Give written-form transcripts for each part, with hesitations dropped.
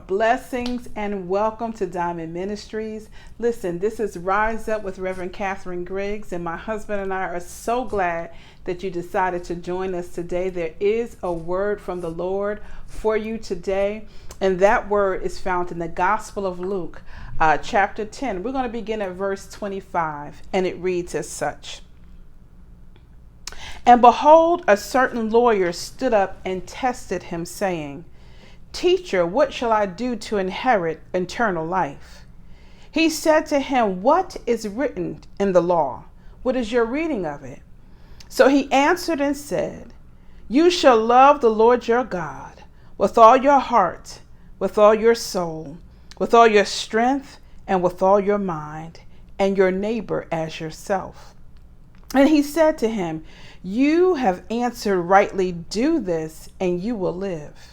Blessings and welcome to Diamond Ministries. Listen, this is Rise Up with Reverend Catherine Griggs, and my husband and I are so glad that you decided to join us today. There is a word from the Lord for you today, and that word is found in the Gospel of Luke, chapter 10. We're going to begin at verse 25, and it reads as such. And behold, a certain lawyer stood up and tested him, saying, Teacher, what shall I do to inherit eternal life? He said to him, What is written in the law? What is your reading of it? So he answered and said, You shall love the Lord your God with all your heart, with all your soul, with all your strength, and with all your mind, and your neighbor as yourself. And he said to him, You have answered rightly, do this, and you will live.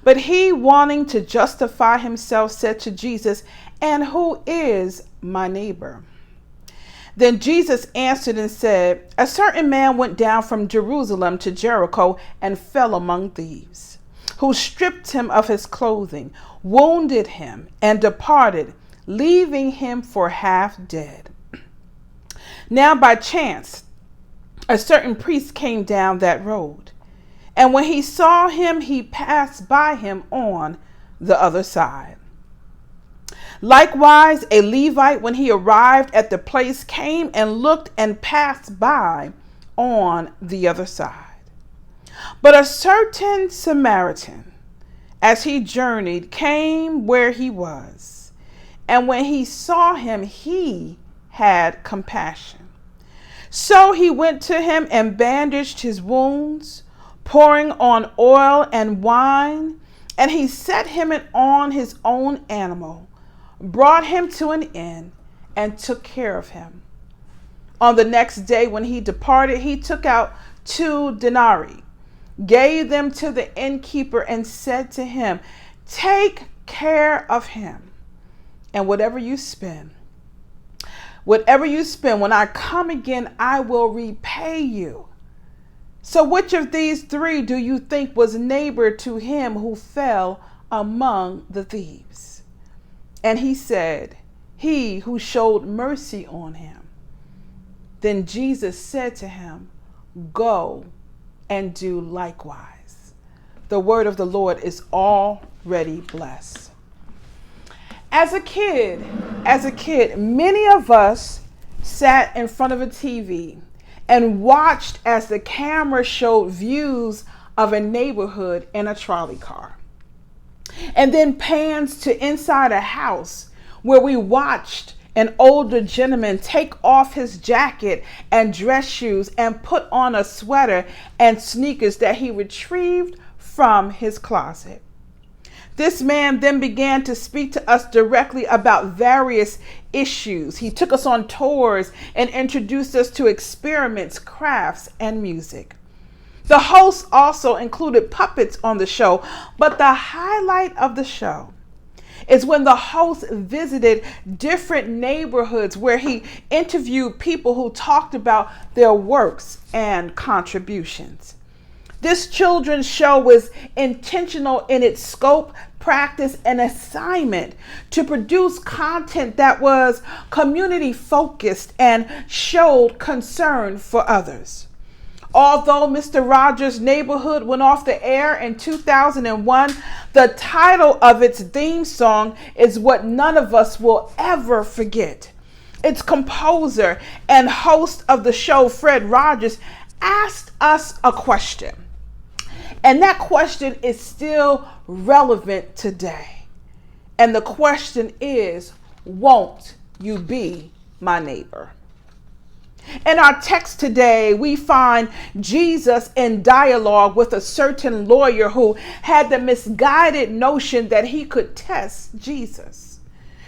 But he, wanting to justify himself, said to Jesus, And who is my neighbor? Then Jesus answered and said, A certain man went down from Jerusalem to Jericho and fell among thieves, who stripped him of his clothing, wounded him, and departed, leaving him for half dead. Now by chance, a certain priest came down that road. And when he saw him, he passed by him on the other side. Likewise, a Levite, when he arrived at the place, came and looked and passed by on the other side. But a certain Samaritan, as he journeyed, came where he was. And when he saw him, he had compassion. So he went to him and bandaged his wounds, pouring on oil and wine, and he set him on his own animal, brought him to an inn, and took care of him. On the next day when he departed, he took out 2 denarii, gave them to the innkeeper, and said to him, Take care of him, and whatever you spend, when I come again, I will repay you. So which of these 3 do you think was neighbor to him who fell among the thieves? And he said, He who showed mercy on him. Then Jesus said to him, Go and do likewise. The word of the Lord is already blessed. As a kid, many of us sat in front of a TV and watched as the camera showed views of a neighborhood in a trolley car. And then pans to inside a house where we watched an older gentleman take off his jacket and dress shoes and put on a sweater and sneakers that he retrieved from his closet. This man then began to speak to us directly about various issues. He took us on tours and introduced us to experiments, crafts, and music. The host also included puppets on the show, but the highlight of the show is when the host visited different neighborhoods where he interviewed people who talked about their works and contributions. This children's show was intentional in its scope, practice, and assignment to produce content that was community focused and showed concern for others. Although Mr. Rogers' Neighborhood went off the air in 2001, the title of its theme song is what none of us will ever forget. Its composer and host of the show, Fred Rogers, asked us a question. And that question is still relevant today. And the question is, won't you be my neighbor? In our text today, we find Jesus in dialogue with a certain lawyer who had the misguided notion that he could test Jesus.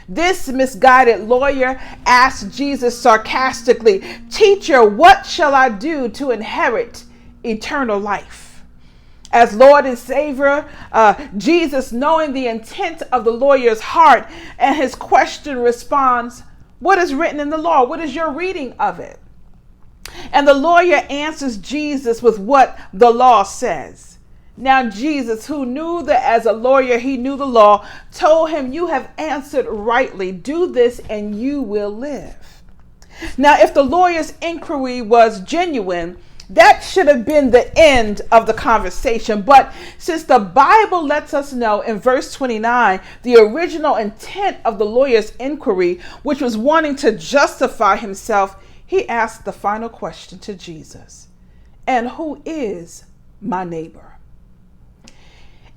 This misguided lawyer asked Jesus sarcastically, Teacher, what shall I do to inherit eternal life? As Lord and Savior, Jesus, knowing the intent of the lawyer's heart and his question, responds, What is written in the law? What is your reading of it? And the lawyer answers Jesus with what the law says. Now Jesus, who knew that as a lawyer he knew the law, told him, "You have answered rightly. Do this and you will live." Now, if the lawyer's inquiry was genuine, that should have been the end of the conversation. But since the Bible lets us know in verse 29, the original intent of the lawyer's inquiry, which was wanting to justify himself, he asked the final question to Jesus: "And who is my neighbor?"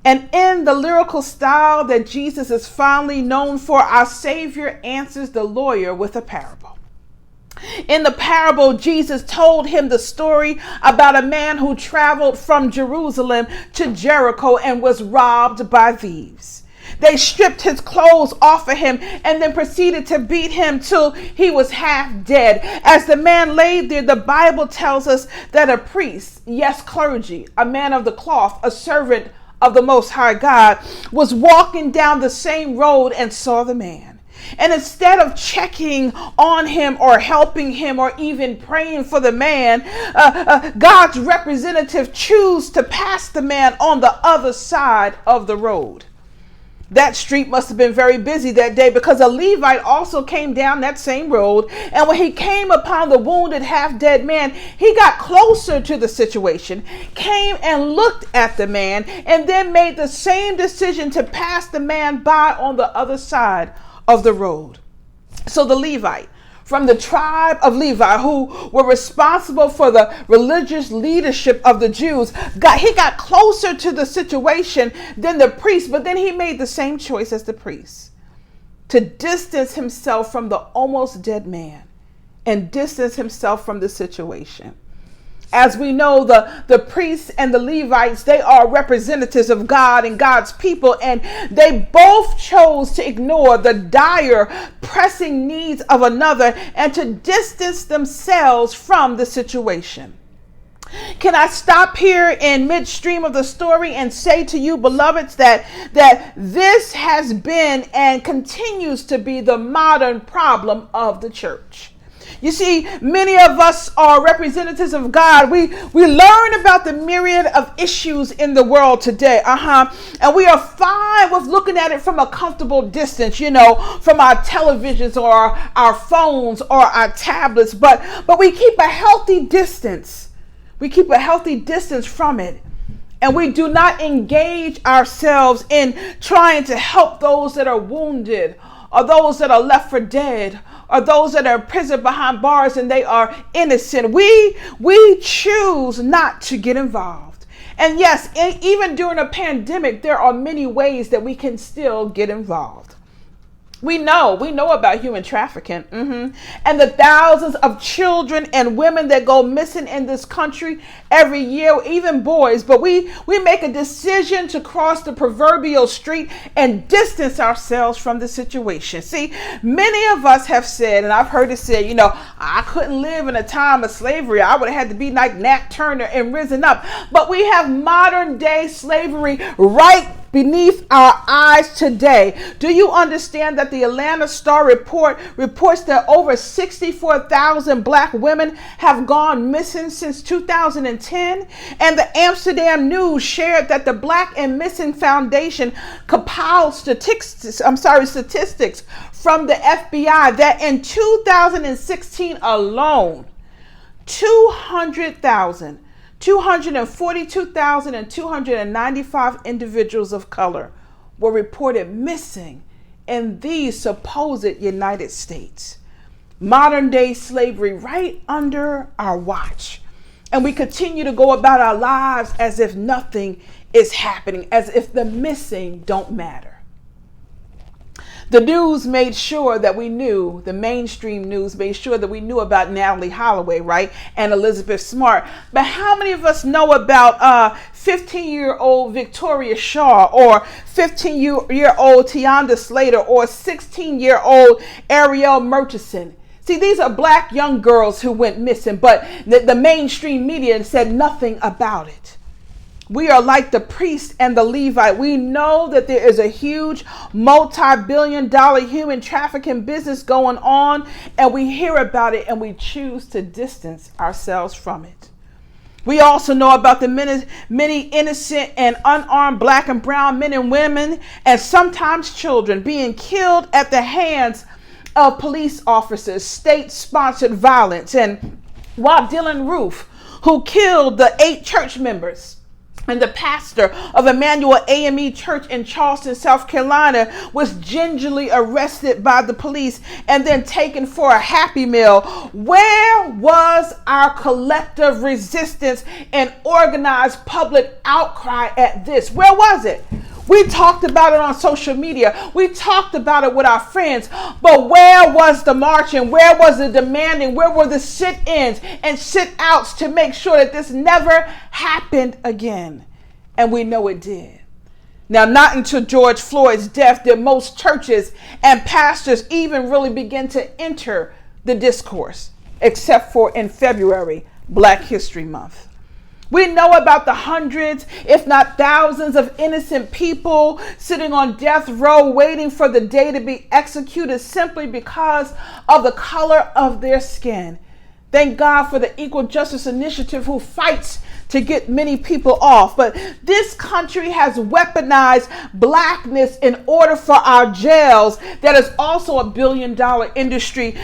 And in the lyrical style that Jesus is fondly known for, our Savior answers the lawyer with a parable. In the parable, Jesus told him the story about a man who traveled from Jerusalem to Jericho and was robbed by thieves. They stripped his clothes off of him and then proceeded to beat him till he was half dead. As the man lay there, the Bible tells us that a priest, yes, clergy, a man of the cloth, a servant of the Most High God, was walking down the same road and saw the man. And instead of checking on him or helping him or even praying for the man, God's representative chose to pass the man on the other side of the road. That street must have been very busy that day, because a Levite also came down that same road. And when he came upon the wounded, half-dead man, he got closer to the situation, came and looked at the man, and then made the same decision to pass the man by on the other side of the road. So the Levite from the tribe of Levi, who were responsible for the religious leadership of the Jews, got closer to the situation than the priest, but then he made the same choice as the priest, to distance himself from the almost dead man and distance himself from the situation. As we know, the priests and the Levites, they are representatives of God and God's people, and they both chose to ignore the dire, pressing needs of another and to distance themselves from the situation. Can I stop here in midstream of the story and say to you, beloveds, that this has been and continues to be the modern problem of the church? You see, many of us are representatives of God. We learn about the myriad of issues in the world today. And we are fine with looking at it from a comfortable distance, from our televisions or our phones or our tablets. But we keep a healthy distance. We keep a healthy distance from it. And we do not engage ourselves in trying to help those that are wounded, or those that are left for dead, or those that are imprisoned behind bars and they are innocent. We choose not to get involved. And yes, even during a pandemic, there are many ways that we can still get involved. We know about human trafficking, and the thousands of children and women that go missing in this country every year, even boys. But we make a decision to cross the proverbial street and distance ourselves from the situation. See, many of us have said, and I've heard it said, I couldn't live in a time of slavery. I would have had to be like Nat Turner and risen up. But we have modern day slavery right beneath our eyes today. Do you understand that the Atlanta Star reports that over 64,000 black women have gone missing since 2010? And the Amsterdam News shared that the Black and Missing Foundation compiled statistics from the FBI that in 2016 alone, 242,295 individuals of color were reported missing in these supposed United States. Modern day slavery right under our watch. And we continue to go about our lives as if nothing is happening, as if the missing don't matter. The news made sure that we knew, the mainstream news made sure that we knew about Natalie Holloway, right? And Elizabeth Smart. But how many of us know about 15-year-old Victoria Shaw, or 15-year-old Tianda Slater, or 16-year-old Ariel Murchison? See, these are black young girls who went missing, but the mainstream media said nothing about it. We are like the priest and the Levite. We know that there is a huge multi-billion-dollar human trafficking business going on, and we hear about it and we choose to distance ourselves from it. We also know about the many innocent and unarmed black and brown men and women, and sometimes children, being killed at the hands of police officers, state-sponsored violence. And while Dylan Roof, who killed the 8 church members and the pastor of Emmanuel AME Church in Charleston, South Carolina, was gingerly arrested by the police and then taken for a Happy Meal, where was our collective resistance and organized public outcry at this? Where was it? We talked about it on social media. We talked about it with our friends. But where was the marching? Where was the demanding? Where were the sit-ins and sit-outs to make sure that this never happened again? And we know it did. Now, not until George Floyd's death did most churches and pastors even really begin to enter the discourse, except for in February, Black History Month. We know about the hundreds, if not thousands, of innocent people sitting on death row waiting for the day to be executed simply because of the color of their skin. Thank God for the Equal Justice Initiative, who fights to get many people off. But this country has weaponized blackness in order for our jails, that is also a billion-dollar industry,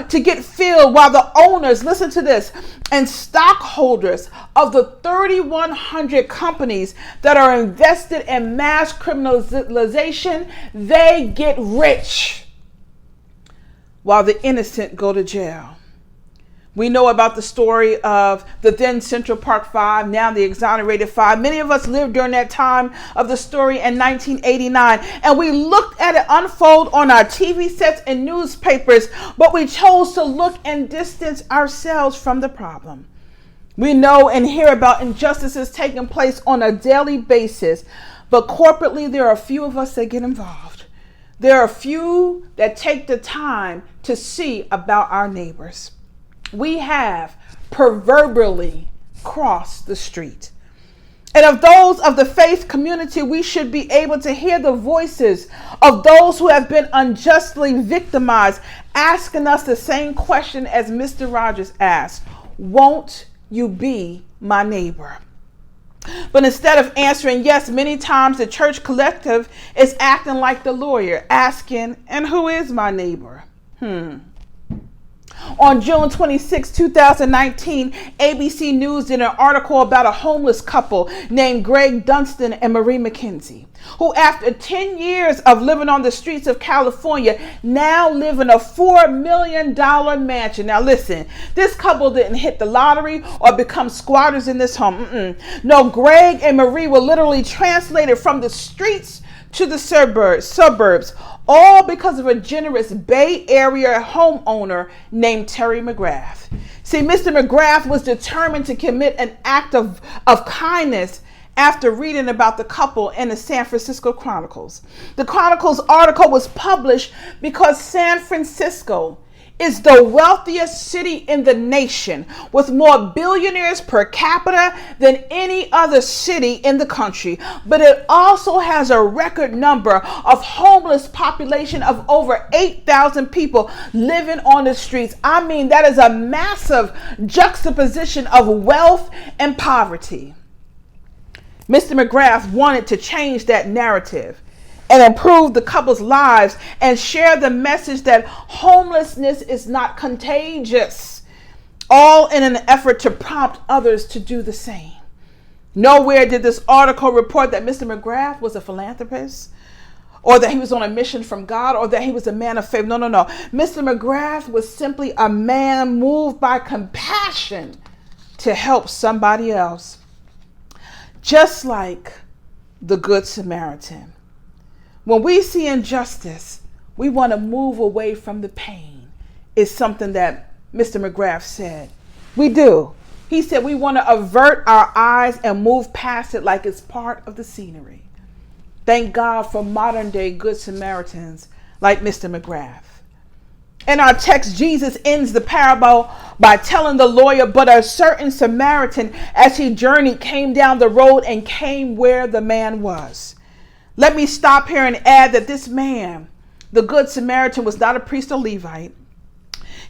to get filled, while the owners, listen to this, and stockholders of the 3,100 companies that are invested in mass criminalization, they get rich while the innocent go to jail. We know about the story of the then Central Park Five, now the Exonerated Five. Many of us lived during that time of the story in 1989, and we looked at it unfold on our TV sets and newspapers, but we chose to look and distance ourselves from the problem. We know and hear about injustices taking place on a daily basis, but corporately there are a few of us that get involved. There are a few that take the time to see about our neighbors. We have proverbially crossed the street. And of those of the faith community, we should be able to hear the voices of those who have been unjustly victimized, asking us the same question as Mr. Rogers asked: won't you be my neighbor? But instead of answering yes, many times the church collective is acting like the lawyer, asking, and who is my neighbor? On June 26, 2019, ABC News did an article about a homeless couple named Greg Dunstan and Marie McKenzie, who after 10 years of living on the streets of California now live in a $4 million mansion. Now listen, this couple didn't hit the lottery or become squatters in this home. No, Greg and Marie were literally translated from the streets to the suburbs, all because of a generous Bay Area homeowner named Terry McGrath. See, Mr. McGrath was determined to commit an act of kindness after reading about the couple in the San Francisco Chronicles. The Chronicles article was published because San Francisco is the wealthiest city in the nation, with more billionaires per capita than any other city in the country. But it also has a record number of homeless population of over 8,000 people living on the streets. I mean, that is a massive juxtaposition of wealth and poverty. Mr. McGrath wanted to change that narrative and improve the couple's lives and share the message that homelessness is not contagious, all in an effort to prompt others to do the same. Nowhere did this article report that Mr. McGrath was a philanthropist, or that he was on a mission from God, or that he was a man of faith. No. Mr. McGrath was simply a man moved by compassion to help somebody else. Just like the Good Samaritan. When we see injustice, we want to move away from the pain, is something that Mr. McGrath said. We do. He said we want to avert our eyes and move past it like it's part of the scenery. Thank God for modern day Good Samaritans like Mr. McGrath. In our text, Jesus ends the parable by telling the lawyer, but a certain Samaritan, as he journeyed, came down the road and came where the man was. Let me stop here and add that this man, the Good Samaritan, was not a priest or Levite.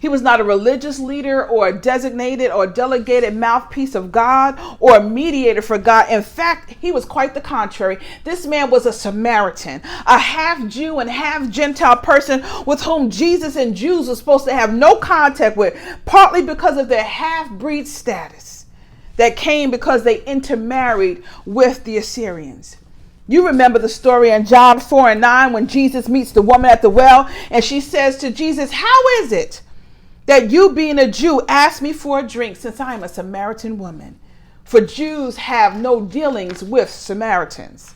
He was not a religious leader or a designated or delegated mouthpiece of God or a mediator for God. In fact, he was quite the contrary. This man was a Samaritan, a half Jew and half Gentile person with whom Jesus and Jews were supposed to have no contact with, partly because of their half-breed status that came because they intermarried with the Assyrians. You remember the story in John 4:9 when Jesus meets the woman at the well, and she says to Jesus, "How is it that you, being a Jew, ask me for a drink since I am a Samaritan woman?" For Jews have no dealings with Samaritans.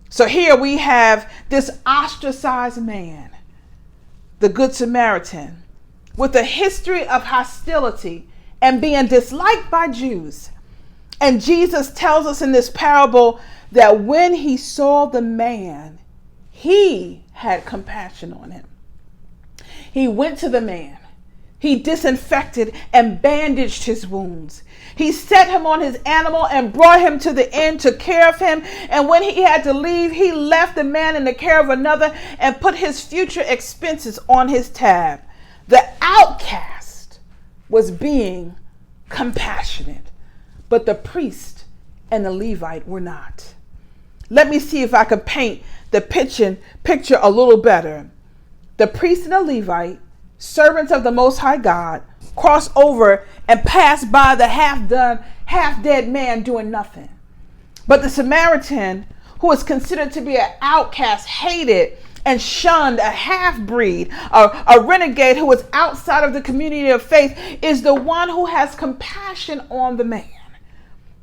So here we have this ostracized man, the Good Samaritan, with a history of hostility and being disliked by Jews. And Jesus tells us in this parable that when he saw the man, he had compassion on him. He went to the man. He disinfected and bandaged his wounds. He set him on his animal and brought him to the inn, took care of him. And when he had to leave, he left the man in the care of another and put his future expenses on his tab. The outcast was being compassionate, but the priest and the Levite were not. Let me see if I can paint the picture a little better. The priest and the Levite, servants of the Most High God, cross over and pass by the half-dead man doing nothing. But the Samaritan, who was considered to be an outcast, hated and shunned, a half-breed, a renegade who was outside of the community of faith, is the one who has compassion on the man,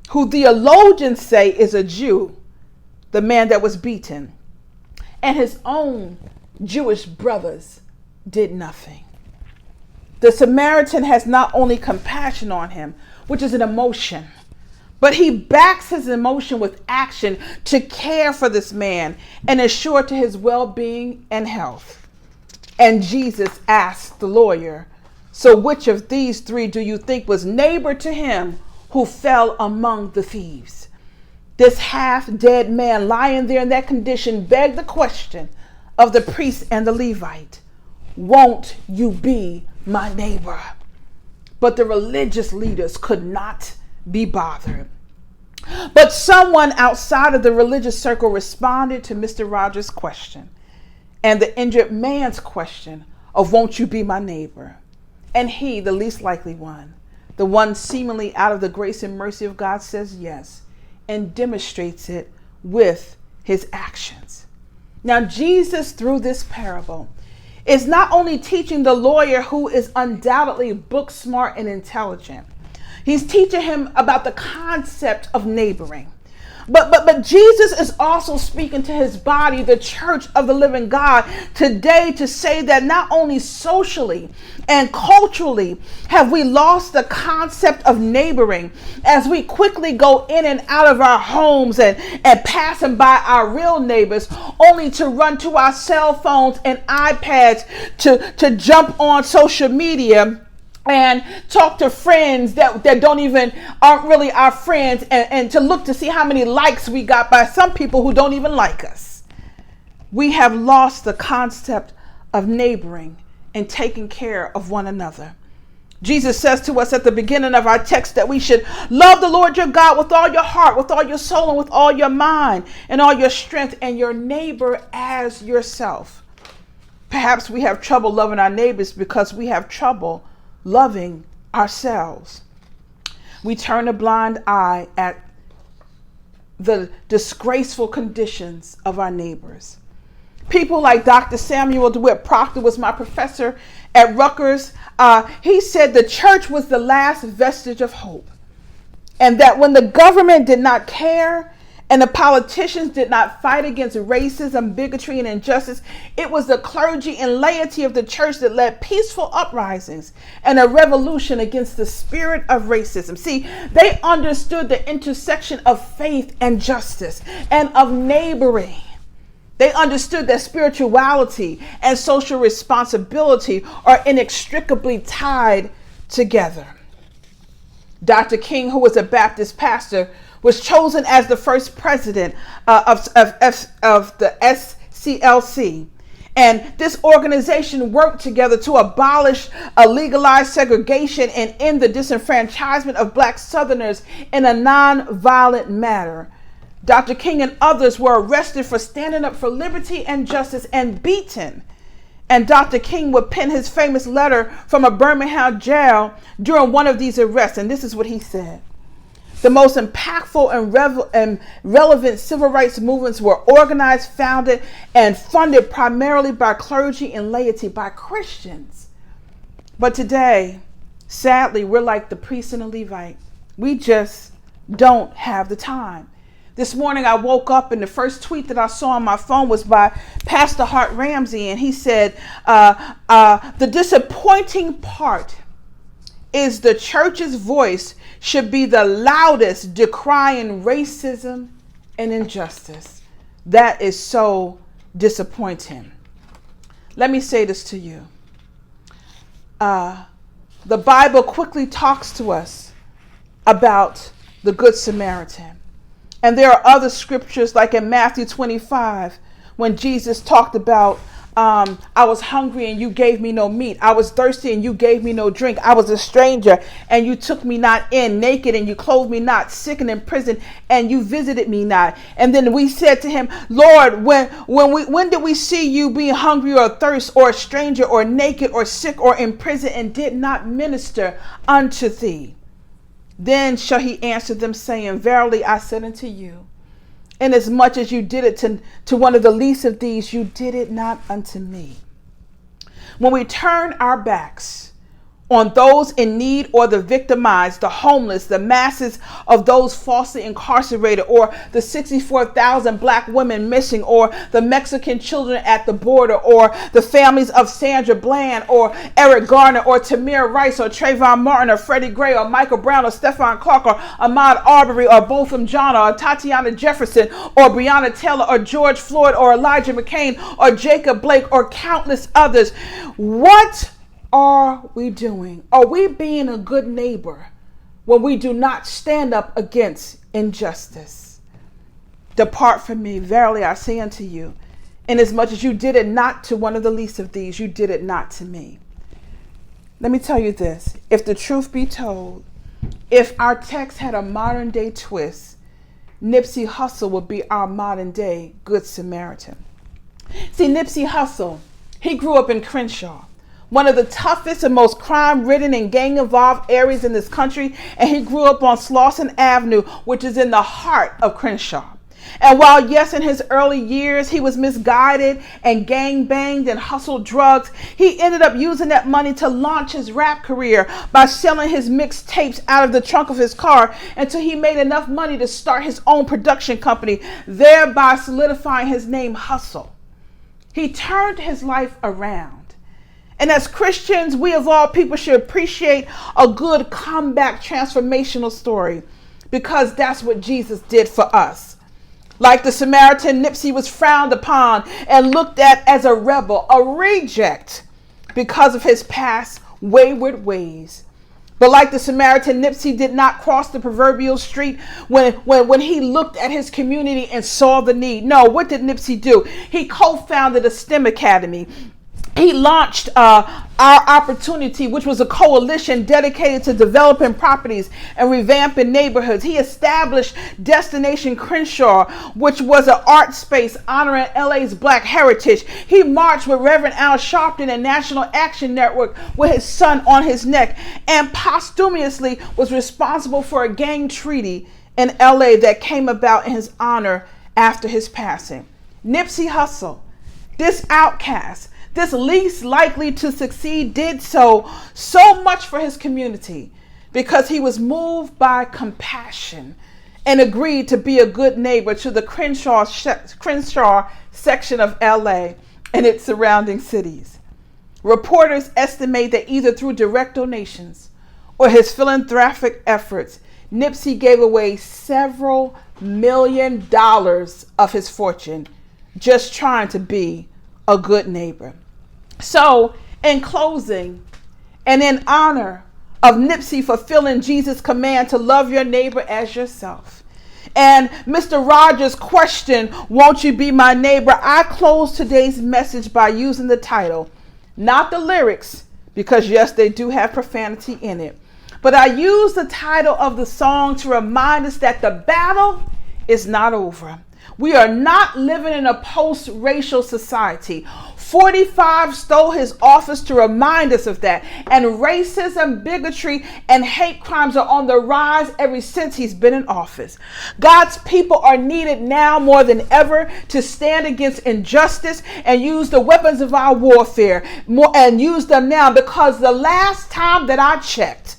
who theologians say is a Jew, the man that was beaten, and his own Jewish brothers did nothing. The Samaritan has not only compassion on him, which is an emotion, but he backs his emotion with action to care for this man and assure to his well-being and health. And Jesus asked the lawyer, "So which of these three do you think was neighbor to him who fell among the thieves?" This half-dead man lying there in that condition begged the question of the priest and the Levite, "Won't you be my neighbor?" But the religious leaders could not be bothered. But someone outside of the religious circle responded to Mr. Rogers' question and the injured man's question of "Won't you be my neighbor?" And he, the least likely one, the one seemingly out of the grace and mercy of God, says yes, and demonstrates it with his actions. Now, Jesus, through this parable, is not only teaching the lawyer, who is undoubtedly book smart and intelligent, he's teaching him about the concept of neighboring. But Jesus is also speaking to his body, the church of the living God, today to say that not only socially and culturally have we lost the concept of neighboring as we quickly go in and out of our homes and passing by our real neighbors only to run to our cell phones and iPads to jump on social media and talk to friends that aren't really our friends, and to look to see how many likes we got by some people who don't even like us. We have lost the concept of neighboring and taking care of one another. Jesus says to us at the beginning of our text that we should love the Lord your God with all your heart, with all your soul, and with all your mind, and all your strength, and your neighbor as yourself. Perhaps we have trouble loving our neighbors because we have trouble loving ourselves. We turn a blind eye at the disgraceful conditions of our neighbors. People like Dr. Samuel DeWitt Proctor was my professor at Rutgers. He said the church was the last vestige of hope, and that when the government did not care and the politicians did not fight against racism, bigotry, and injustice, it was the clergy and laity of the church that led peaceful uprisings and a revolution against the spirit of racism. See, they understood the intersection of faith and justice and of neighboring. They understood that spirituality and social responsibility are inextricably tied together. Dr. King, who was a Baptist pastor, was chosen as the first president of the SCLC. And this organization worked together to abolish legalized segregation and end the disenfranchisement of Black Southerners in a non-violent manner. Dr. King and others were arrested for standing up for liberty and justice and beaten. And Dr. King would pen his famous letter from a Birmingham jail during one of these arrests. And this is what he said. The most impactful and relevant civil rights movements were organized, founded, and funded primarily by clergy and laity, by Christians. But today, sadly, we're like the priest and the Levite. We just don't have the time. This morning I woke up and the first tweet that I saw on my phone was by Pastor Hart Ramsey, and he said, the disappointing part is the church's voice should be the loudest decrying racism and injustice. That is so disappointing. Let me say this to you. The Bible quickly talks to us about the Good Samaritan. And there are other scriptures like in Matthew 25, when Jesus talked about, I was hungry and you gave me no meat. I was thirsty and you gave me no drink. I was a stranger and you took me not in, naked and you clothed me not, sick and in prison and you visited me not. And then we said to him, Lord, when did we see you being hungry or thirst or a stranger or naked or sick or in prison and did not minister unto thee? Then shall he answer them, saying, verily I said unto you, inasmuch as you did it to one of the least of these, you did it not unto me. When we turn our backs on those in need or the victimized, the homeless, the masses of those falsely incarcerated, or the 64,000 Black women missing, or the Mexican children at the border, or the families of Sandra Bland, or Eric Garner, or Tamir Rice, or Trayvon Martin, or Freddie Gray, or Michael Brown, or Stephon Clark, or Ahmaud Arbery, or Botham Jean, or Tatiana Jefferson, or Breonna Taylor, or George Floyd, or Elijah McCain, or Jacob Blake, or countless others. What are we doing? Are we being a good neighbor when we do not stand up against injustice? Depart from me, verily I say unto you, inasmuch as you did it not to one of the least of these, you did it not to me. Let me tell you this. If the truth be told, if our text had a modern day twist, Nipsey Hussle would be our modern day Good Samaritan. See, Nipsey Hussle, he grew up in Crenshaw, one of the toughest and most crime-ridden and gang-involved areas in this country, and he grew up on Slauson Avenue, which is in the heart of Crenshaw. And while, yes, in his early years, he was misguided and gang-banged and hustled drugs, he ended up using that money to launch his rap career by selling his mixtapes out of the trunk of his car until he made enough money to start his own production company, thereby solidifying his name Hustle. He turned his life around. And as Christians, we of all people should appreciate a good comeback transformational story, because that's what Jesus did for us. Like the Samaritan, Nipsey was frowned upon and looked at as a rebel, a reject, because of his past wayward ways. But like the Samaritan, Nipsey did not cross the proverbial street when he looked at his community and saw the need. No, what did Nipsey do? He co-founded a STEM academy. He launched Our Opportunity, which was a coalition dedicated to developing properties and revamping neighborhoods. He established Destination Crenshaw, which was an art space honoring LA's Black heritage. He marched with Reverend Al Sharpton and National Action Network with his son on his neck, and posthumously was responsible for a gang treaty in LA that came about in his honor after his passing. Nipsey Hussle, this outcast, this least likely to succeed, did so much for his community because he was moved by compassion and agreed to be a good neighbor to the Crenshaw section of LA and its surrounding cities. Reporters estimate that either through direct donations or his philanthropic efforts, Nipsey gave away several $1 million of his fortune just trying to be a good neighbor. So, in closing, and in honor of Nipsey fulfilling Jesus' command to love your neighbor as yourself, and Mr. Rogers' question, won't you be my neighbor? I close today's message by using the title, not the lyrics, because yes, they do have profanity in it. But I use the title of the song to remind us that the battle is not over. We are not living in a post-racial society. 45 stole his office to remind us of that. And racism, bigotry, and hate crimes are on the rise ever since he's been in office. God's people are needed now more than ever to stand against injustice and use the weapons of our warfare and use them now, because the last time that I checked,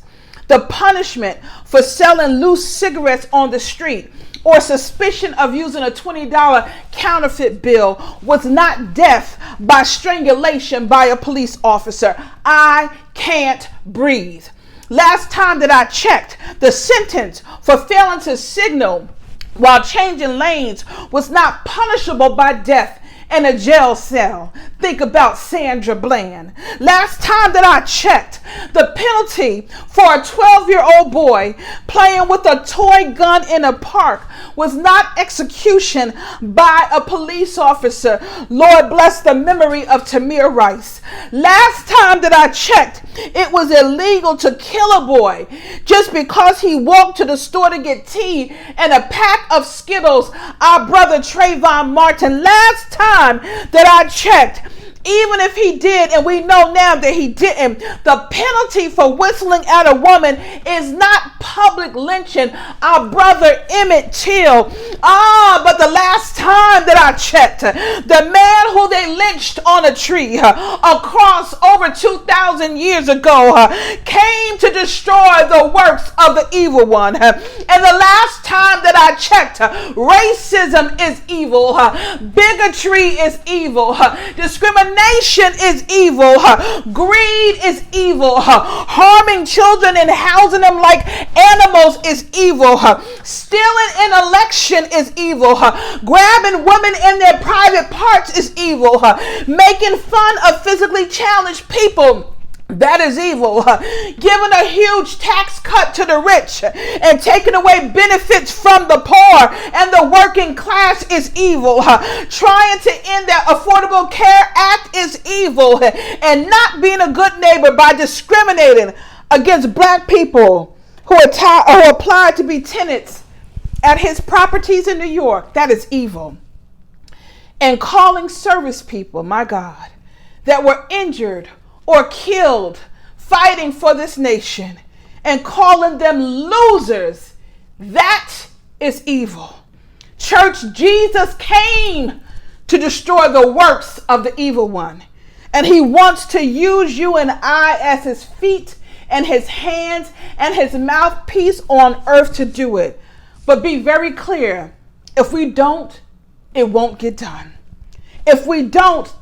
the punishment for selling loose cigarettes on the street or suspicion of using a $20 counterfeit bill was not death by strangulation by a police officer. I can't breathe. Last time that I checked, the sentence for failing to signal while changing lanes was not punishable by death in a jail cell. Think about Sandra Bland. Last time that I checked, the penalty for a 12-year-old boy playing with a toy gun in a park was not execution by a police officer. Lord bless the memory of Tamir Rice. Last time that I checked, it was illegal to kill a boy just because he walked to the store to get tea and a pack of Skittles. Our brother Trayvon Martin. Last time that I checked, even if he did, and we know now that he didn't, the penalty for whistling at a woman is not public lynching. Our brother Emmett Till. But the last time that I checked, the man who they lynched on a tree across over 2,000 years ago came to destroy the works of the evil one. And the last time that I checked, racism is evil, bigotry is evil, discrimination is evil, greed is evil, harming children and housing them like animals is evil, stealing an election is evil, grabbing women in their private parts is evil, making fun of physically challenged people, that is evil. Giving a huge tax cut to the rich and taking away benefits from the poor and the working class is evil. Trying to end the Affordable Care Act is evil. And not being a good neighbor by discriminating against black people who applied to be tenants at his properties in New York, that is evil. And calling service people, my God, that were injured or killed fighting for this nation and calling them losers, that is evil. Church, Jesus came to destroy the works of the evil one. And he wants to use you and I as his feet and his hands and his mouthpiece on earth to do it. But be very clear, if we don't, it won't get done. If we don't,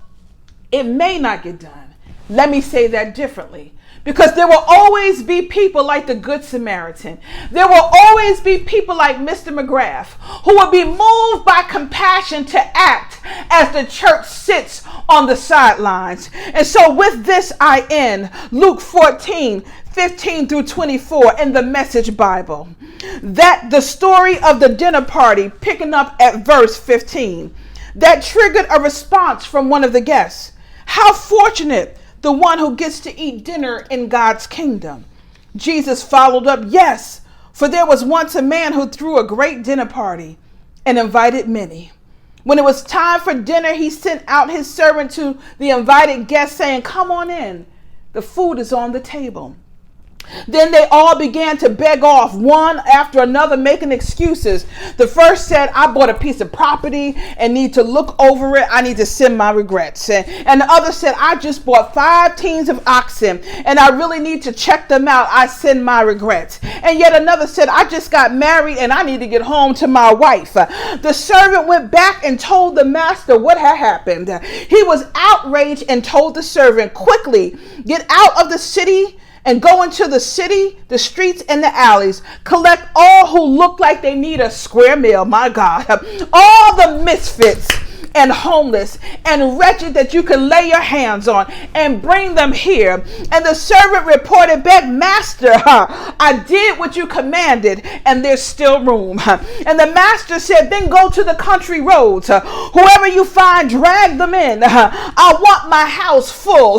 it may not get done. Let me say that differently. Because there will always be people like the Good Samaritan. There will always be people like Mr. McGrath who will be moved by compassion to act as the church sits on the sidelines. And so with this I end Luke 14:15 through 24 in the Message Bible. That the story of the dinner party, picking up at verse 15, that triggered a response from one of the guests. How fortunate the one who gets to eat dinner in God's kingdom. Jesus followed up, yes, for there was once a man who threw a great dinner party and invited many. When it was time for dinner, he sent out his servant to the invited guests saying, come on in, the food is on the table. Then they all began to beg off, one after another, making excuses. The first said, I bought a piece of property and need to look over it. I need to send my regrets. And the other said, I just bought 5 teams of oxen and I really need to check them out. I send my regrets. And yet another said, I just got married and I need to get home to my wife. The servant went back and told the master what had happened. He was outraged and told the servant, quickly get out of the city and go into the city, the streets, and the alleys. Collect all who look like they need a square meal, my God. All the misfits and homeless and wretched that you can lay your hands on and bring them here. And the servant reported back, Master, I did what you commanded, and there's still room. And the master said, then go to the country roads. Whoever you find, drag them in. I want my house full.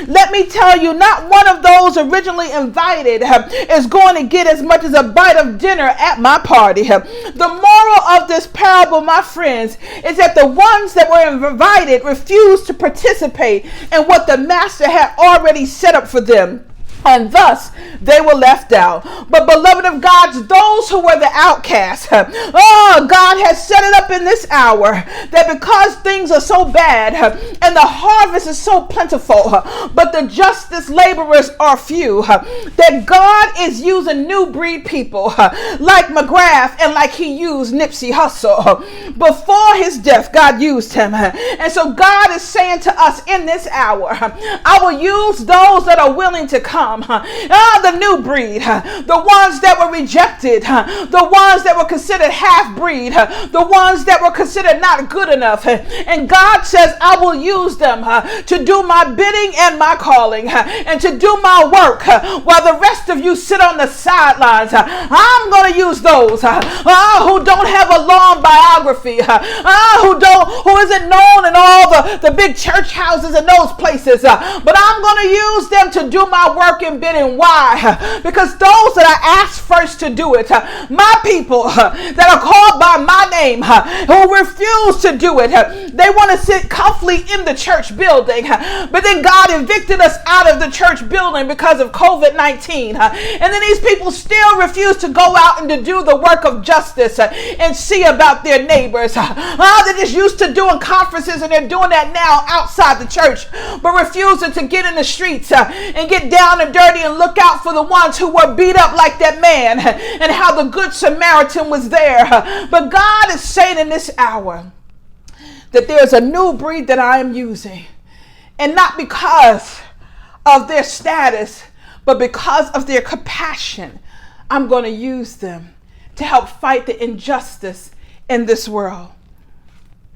Let me tell you, not one of those originally invited is going to get as much as a bite of dinner at my party. The moral of this parable, my friends, is that the ones that were invited refused to participate in what the master had already set up for them, and thus they were left out. But beloved of God, those who were the outcasts, God has set it up in this hour that because things are so bad and the harvest is so plentiful, but the justice laborers are few, that God is using new breed people like McGrath and like he used Nipsey Hussle. Before his death, God used him. And so God is saying to us in this hour, I will use those that are willing to come. The new breed, the ones that were rejected, the ones that were considered half-breed, the ones that were considered not good enough. And God says, I will use them to do my bidding and my calling and to do my work while the rest of you sit on the sidelines. I'm going to use those who don't have a long biography, who isn't known in all the big church houses and those places, but I'm going to use them to do my work and bidding. Why? Because those that I asked first to do it, my people that are called by my name, who refuse to do it, they want to sit comfortably in the church building, but then God evicted us out of the church building because of COVID-19, and then these people still refuse to go out and to do the work of justice and see about their neighbors. They're just used to doing conferences, and they're doing that now outside the church, but refusing to get in the streets and get down and dirty and look out for the ones who were beat up like that man and how the good Samaritan was there. But God is saying in this hour that there's a new breed that I am using, and not because of their status, but because of their compassion. I'm going to use them to help fight the injustice in this world.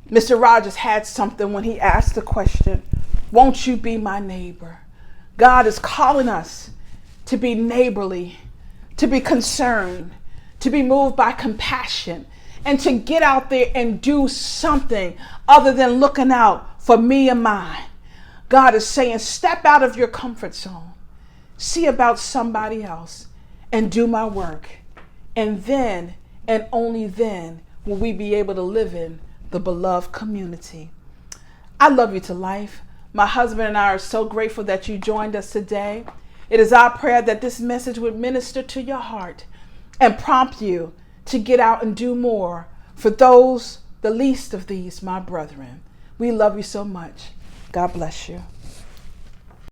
Mr. Rogers had something when he asked the question, won't you be my neighbor? God is calling us to be neighborly, to be concerned, to be moved by compassion, and to get out there and do something other than looking out for me and mine. God is saying, step out of your comfort zone, see about somebody else, and do my work. And then, and only then, will we be able to live in the beloved community. I love you to life. My husband and I are so grateful that you joined us today. It is our prayer that this message would minister to your heart and prompt you to get out and do more for those, the least of these, my brethren. We love you so much. God bless you.